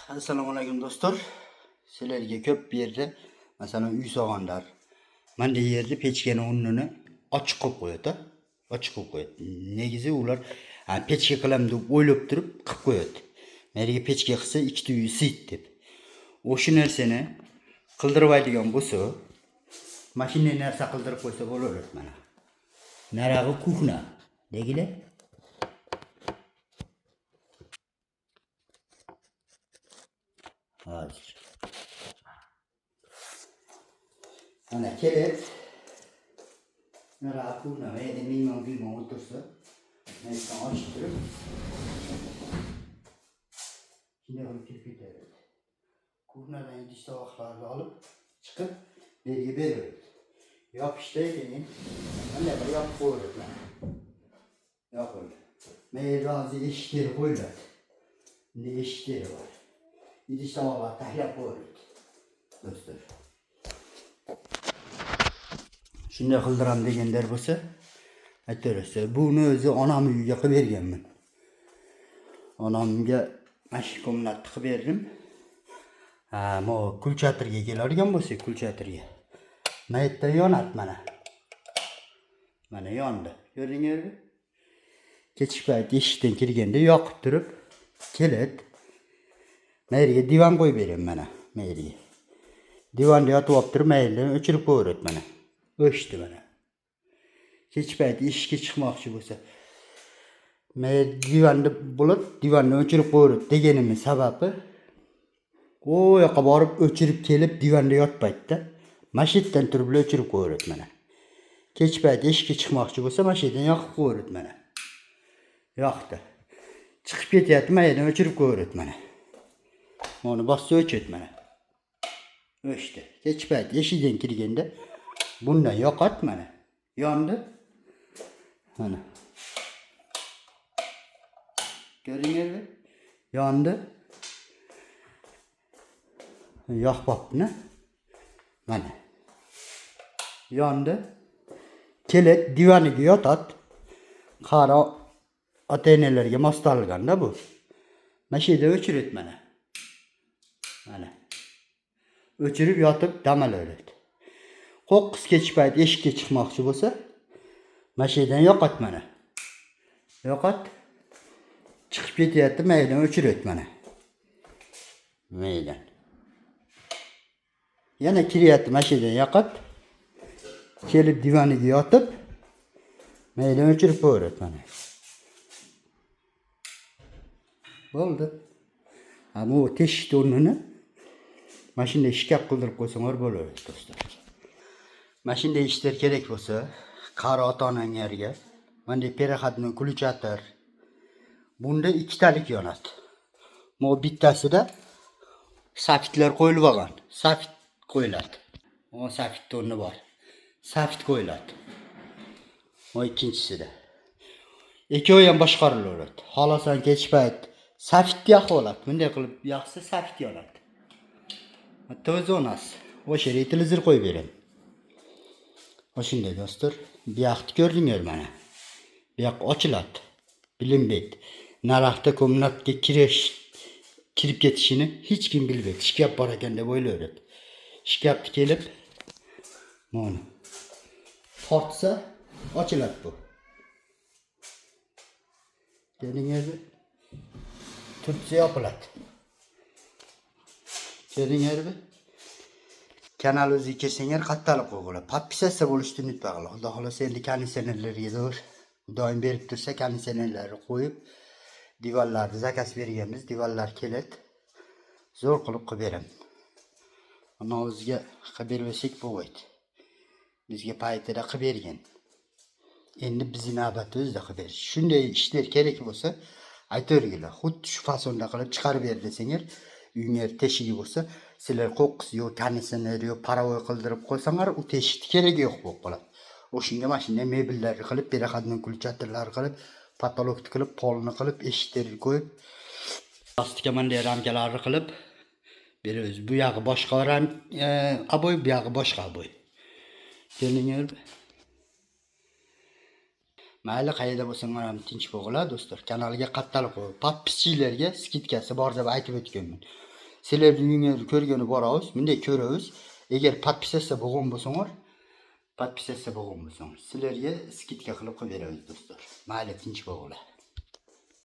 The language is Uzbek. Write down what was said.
Assalomu alaykum do'stlar. Sizlarga ko'p bir yerda, masalan, uy solganlar, mana yerda pechkani o'rnini ochiq qo'yib qo'yadi. Ochiq qo'yib qo'yadi. Negizi ular pechka qilam deb o'ylab turib qilib qo'yadi. Meriga pechka qilsa ikkita uy isiydi deb. O'sha narsani qildirmaydigan bo'lsa, mashina narsa qildirib qo'ysa bo'laveradi mana. Narag'i kuxna. Degilar hozir. Ana kelet. Narag'i kuxna. Endi mehmon bilmay o'tirsa, neyse ochib turib. Shunday qilib kirib ketaveradi. Kuxnadan idish tovoqlarni olib chiqib berga beraveradi. Yopishdan keyin mana bir yopib qo'yadi. Yopildi. Meyrazi eshikleri qo'yiladi. Ne eshikleri var. İdish tovoqlar tahlab qo'yiladi. Do'stlar. Shunday qildiram deganlar bo'lsa, aytaverasiz. Buni o'zi onam uyiga qilib berganman. Onamga mash komnatni qilib berdim. Mo kulchatirga keladigan bo'lsa, kulchatirga. Maytda yonadi mana. Mana yondi. Ko'rdingizmi? Kechki payt eshikdan kirganda yoqib turib, keladi. Mayriga divan qo'yib beraman mana, mayriga. Divanda yotib olib turib, mayridan o'chirib qo'yadi mana. O'chdi mana. Kechki payt eshikka chiqmoqchi bo'lsa, mayri divanda bo'lib, divanni o'chirib qo'yadi deganimiz sababi o yoqqa borib o'chirib kelib divanda yotmaydi-da. Mashinadan turib o'chirib qo'yadi mana. Kechki payt eshikka chiqmoqchi bo'lsa, mashinadan yoqib qo'yadi mana. Yoqdi. Chiqib ketyapti, mayridan o'chirib qo'yadi mana. Onu bassa o'chadi mana. O'chdi. Kechki payt eshikdan kirganda bundan yoqadi mana. Yondi. Mana. Ko'ringizmi? Yondi. Yoqibni. Mana. Yondi. Kelib divaniga yotadi. Qaro ota-onalarga mostalganda bu. Mashina o'chiradi mana. Mana. O'chirib yotib damalayveradi. Qo'qqis kechki payt eshikka chiqmoqchi bo'lsa, mashinadan yoqadi mana. Yoqadi. Chiqib ketyapti, maydan o'chiradi mana. Maydan. Yana kiryapti, mashinadan yoqadi. Kelib divaniga yotib, maydan o'chirib qo'yadi mana. Bo'ldi. Ama o teshik o'rnini mashina shkaf qildirib qo'ysanglar bo'laveradi do'stlar. Mashina ishlar kerak bo'lsa, qari ota-onanglarga bunday переходной ключатор. Bunda ikkitalik yonadi. Mo bittasida safitlar qo'yilib olgan. Safit qo'yiladi. O safit o'rni bor. Safit qo'yiladi. O ikkinchisida. Ikkovi ham boshqarilaveradi. Xolasan kechki payt safit yoqib oladi. Bunday qilib yoqsa safit yonadi. Hatto o'zi onasi. O'sha yerga televizor qo'yib beraman. O'shunday do'stlar, bu yoqni ko'rdinglar mana. Bu yoq ochiladi. Bilinmaydi. Naraqda komnatga kirib ketishini hech kim bilmaydi. Shkaf bor ekan deb o'ylayveradi. Shkafni kelib mana tortsa ochiladi bu. Ko'rdingizmi? Turtsa yopiladi. Ko'rdingizmi? Kanal o'ziga kirsanglar qattalik qo'yinglar. Podpisatsiya bo'lishni unutmanglar. Xudo xolasa endi konditsionerlarga doim berib tursa, konditsionerlarni qo'yib, divanlarni zakaz berganmiz, divanlar keladi. Zo'r qilib beraman. Ana o'ziga qilib bersak bo'lmaydi. Bizga paytida qilib bergan. Endi bizning navbat o'zida qilib berish. Shunday ishlar kerak bo'lsa, aytaveringlar. Xuddi shu fasonda qilib chiqarib ber desanglar, uyingizda teshigi bo'lsa, sizlar qo'qqis yo'q, konditsioner yo'q, parovoy qildirib qo'ysanglar, u teshikni keragi yo'q bo'lib qoladi. O'shunga mashina mebellarni qilib, переходной ключаторlar qilib, patologni qilib, polni qilib, eshiklarni qo'yib, plastika manday ramkalarni qilib beramiz. Bu yog'i boshqa aboy, bu yog'i boshqa aboy. Ko'rdingizmi? Mayli qayerda bo'lsanglar ham tinch bo'linglar do'stlar. Kanalga qattalik qo'ying. Podpischilarga skidkasi bor deb aytib o'tganman. Sizlerning uyingizni ko'rgani boramiz. Bunday ko'ramiz. Agar podpisatsiya bo'lgan bo'lsanglar, podpisatsiya bo'lgan bo'lsanglar, sizlarga skidka qilib qo'yib beramiz do'stlar. Mayli tinch bo'linglar.